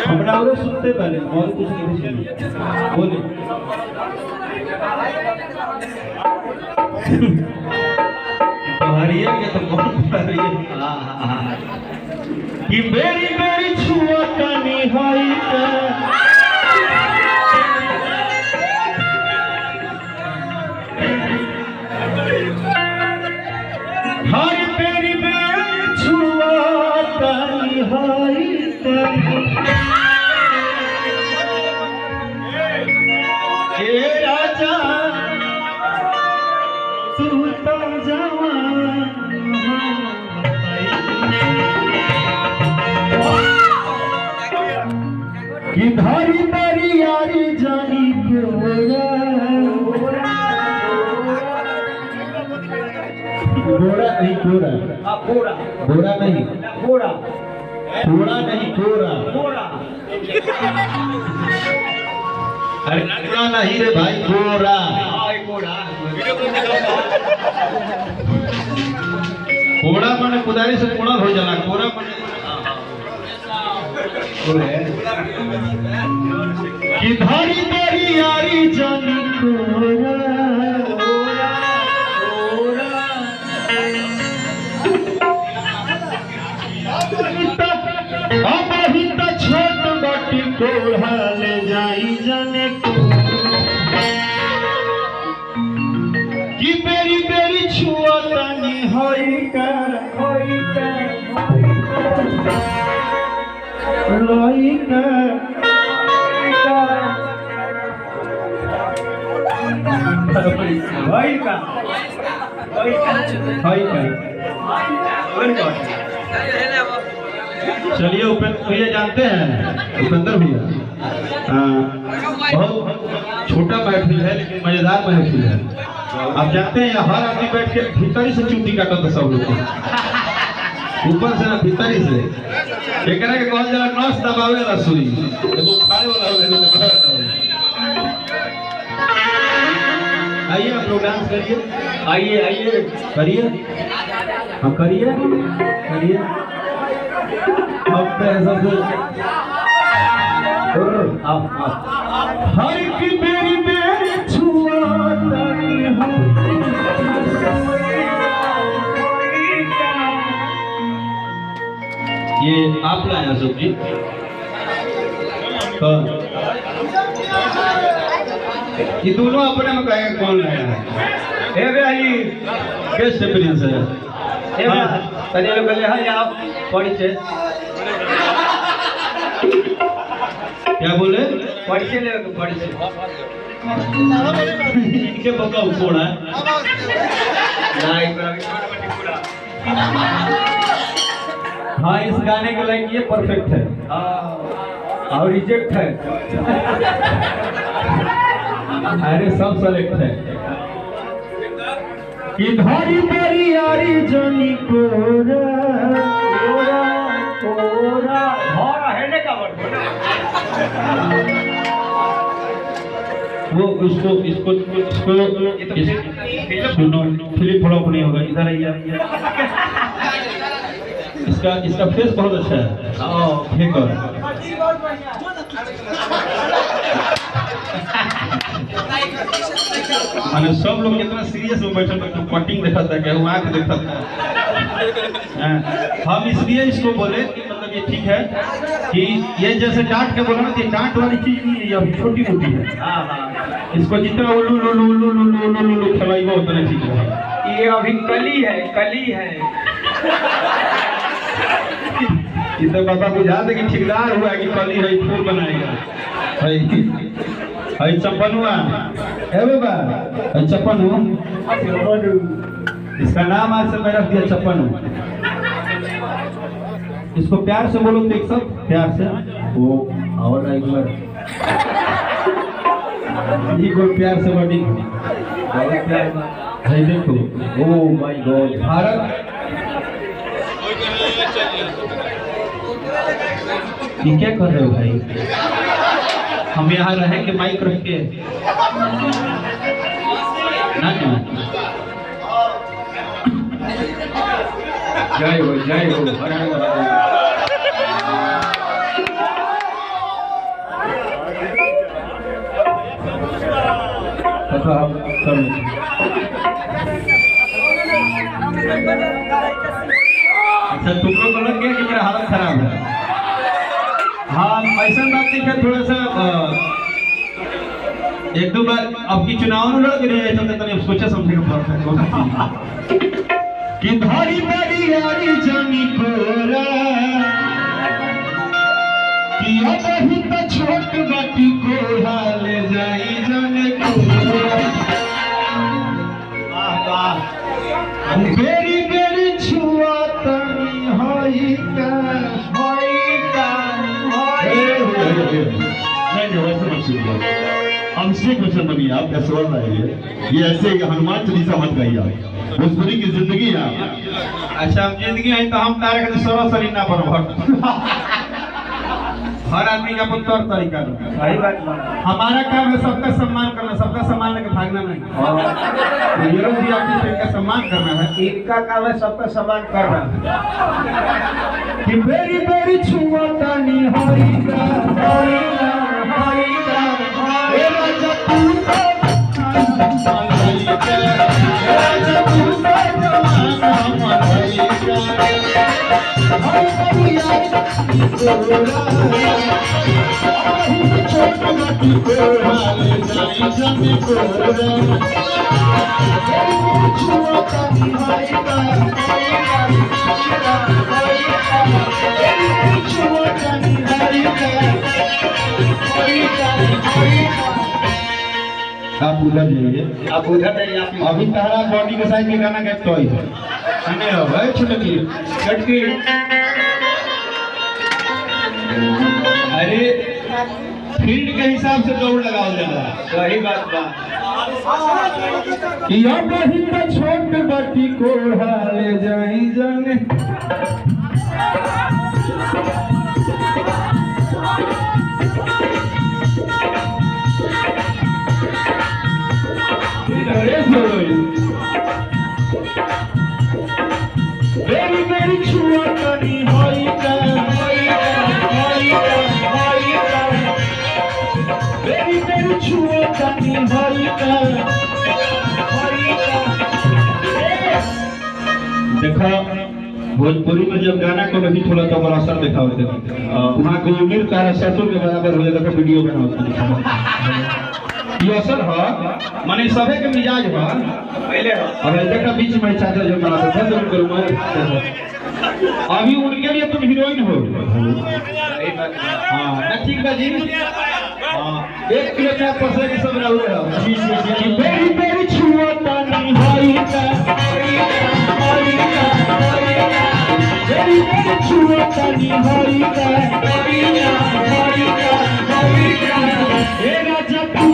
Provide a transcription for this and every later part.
हमरा और सुनते पहले और कुछ नहीं सुनिए बोले हरिया के तो बहुत हरिया कि मेरी मेरी छुआ कनी हाई का हाय मेरी मेरी छुआ कनी हाई का ए राजा तू तो जवान कि धारी मेरी यारी जानी गोरा गोरा नहीं गोरा गोरा गोरा नहीं गोरा गोरा नहीं गोरा गोरा अरे गोरा नहीं रे भाई गोरा गोरा माने कुदारी से कोड़ा हो जाला गोरा माने कि धारी मेरी यारी जानी गोरा अब ही तो छोट बाटी कोढ़ा ले जाई जाने को कि मेरी मेरी छुआ तानी होई का लोई का भाई का चलिए उपेंद्र भैया जानते हैं उपेंद्र भैया बहुत छोटा महफिल है लेकिन मजेदार महफिल है। आप जानते हैं हर आदमी बैठ के भीतरी से चूटी काटता था सब लोग ऊपर से ना भीतरी से एक के कहल जाला नस दबावे वाला सुई एगो खाए वाला आइए आप लोग डांस करिए आइए आइए करिए हम करिए करिए अब सबसे आप हर की मेरी छुआ तानी हो ये आप लाया सब्जी ये दोनों अपने में कहेंगे कौन लाया है ए भाई बेस्ट एक्सपीरियंस है ए भाई तने लोग ले है आप परिचय क्या बोले परिचय ले परिचय के बका उकोड़ा नहीं हाँ इस गाने के लायक ये परफेक्ट है और रिजेक्ट है अरे सब सेलेक्ट है कि धारी मेरी यारी जानी कोरा कोरा कोरा भरा है ने का वो इसको सुनो फिलिप फ्लॉप नहीं होगा इधर आइए इसका फेस बहुत अच्छा है फेकर माने सब लोग इतना सीरियस में बैठे तो कटिंग देखा था क्या आँख देखा था हम इसलिए इसको बोले कि मतलब ये ठीक है कि ये जैसे डांट के बोला ना कि डांट वाली चीज नहीं है ये छोटी मोटी है इसको जितना उल्लू खिलाएगा उतना ठीक है ये अभी कली है इसे बाबा बुझा दे कि ठेकेदार हुआ कि कली है फूल बनाएगा है चप्पन हुआ है बाबा है चप्पन हुआ इसका नाम आज से मैं रख दिया चप्पन इसको प्यार से बोलो तो एक सब प्यार से वो और एक बार ये कोई प्यार से बड़ी है देखो ओ माय गॉड भारत ये क्या कर रहे हो भाई हम यहाँ रहे के माइक रख के ना जय हो जय हो। अच्छा तुम लोग को लग गया कि मेरा हालत खराब है। हाँ ऐसा बात नहीं है, थोड़ा सा एक दो बार आपकी चुनाव में लड़ गए तो सोचा समझे कि धारी बड़ी यारी जानी कोरा कि अब ही तो छोट बाटी को हाल जाई जाने कोरा। बेरी बेरी छुआ तनी होई का नहीं वैसे मत सुनिए, हमसे क्वेश्चन बनिए आप क्या सवाल लाइए, ये ऐसे हनुमान चालीसा मत गाइए आप, भोजपुरी की जिंदगी है आप। अच्छा हम जिंदगी है तो हम तारे के सरासरी ना पर हर आदमी का अपन तौर तरीका है। सही बात है, हमारा काम है सबका सम्मान करना, सबका सम्मान लेके भागना नहीं। ये लोग भी अपने का सम्मान करना है, इनका काम है सबका सम्मान करना। कि बेरी बेरी छुआ तानी होइगा होइगा होइगा ए राजा तू राजा तू जमाना होइगा होइगा छोट बाटी को हाल जाई जाने कोरा छुआ तानी होइगा आप उधर जाइए, आप उधर जाइए। अभी तारा बॉडी के साइड में गाना गायब तो सुने हो भाई छुटकी छटकी। अरे फील्ड के हिसाब से दौड़ लगाओ जाना, सही बात बा। कि अब ही तो छोट बाटी को हाल जाई जाने बेरी बेरी छुआ तनी होइगा बेरी बेरी छुआ तनी होइगा। देखा भोजपुरी में जब गाना को नहीं थोड़ा तो बड़ा असर देखा होते वहाँ की उम्र तारा ससुर के बराबर हो जाता वीडियो बनाओ ये असर है माने सभे के मिजाज है पहले अब देखा बीच में चाचा जो बना था तो करूँ मैं अभी उनके लिए तुम हीरोइन हो। हाँ ना ठीक है जी। हाँ 1 किलो में पैसे की सब रहू है बेरी बेरी छुआ तानी होइगा बेरी बेरी छुआ तानी होइगा ए राजा तू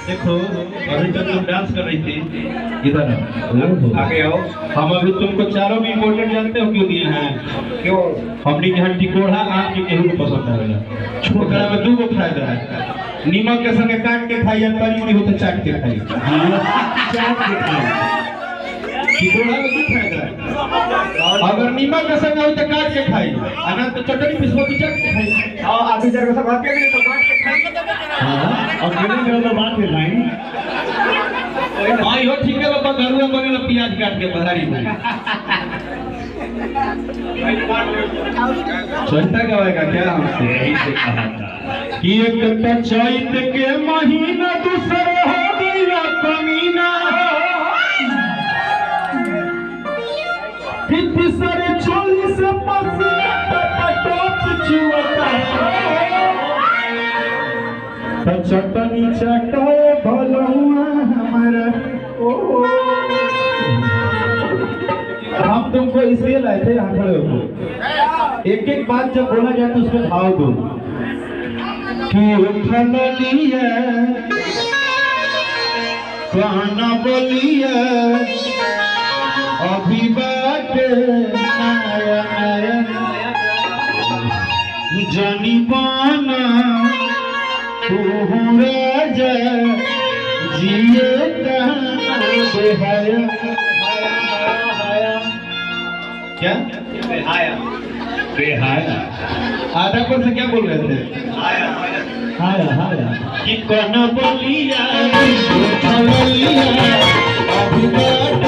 देखो अभी तक तुम डांस कर रही थी, इधर आगे आओ। हम अभी तुमको चारों भी इम्पोर्टेंट जानते हो क्यों दिए हैं? क्यों? हमने यहाँ टिकोड़ा आम के केहू को पसंद आएगा। छोकरा में 2 गो फायदा है, नीमक के संगे काट के खाई या तरी उड़ी हो तो चाट के खाई। चाट के खाई टिकोड़ा में 2 फायदा है। अगर नीमक के संग हो तो काट के खाई अना तो चटनी पिसबो तो चाट के खाई हां आदमी जगह सब बात के तो काट के खाई हां और किने में तो बात है लाइन हां यो ठीक है बाबा घरुआ बनेला प्याज काट के बधारी में छोटा गवाएगा क्या हमसे यही से कहा था कि एक चैत के महीना दूसरा हो गया कमीना तीसरे चोली से चटनी चटो भलुआ हमारा हम तुमको इसलिए लाए थे यहाँ खड़े हो एक एक बात जब बोला जाए तो उसमें भाव दो कि उठल लिया कहना बोलिए अभी बात नया नया जानी बाना तू राजा जिए बेहाया क्या बेहाया बेहाया आधा पर से क्या बोल रहे थे हाया हाया कि कौन बोलिया बोलिया अभी बात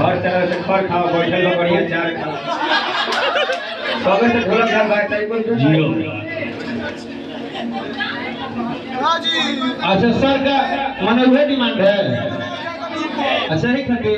हर तरह से खर खाओ बैठे लो बढ़िया चार खाओ सबे से ढोलक झाल बात है कोई जियो अच्छा सर का माने वह डिमांड है अच्छा ही खंडी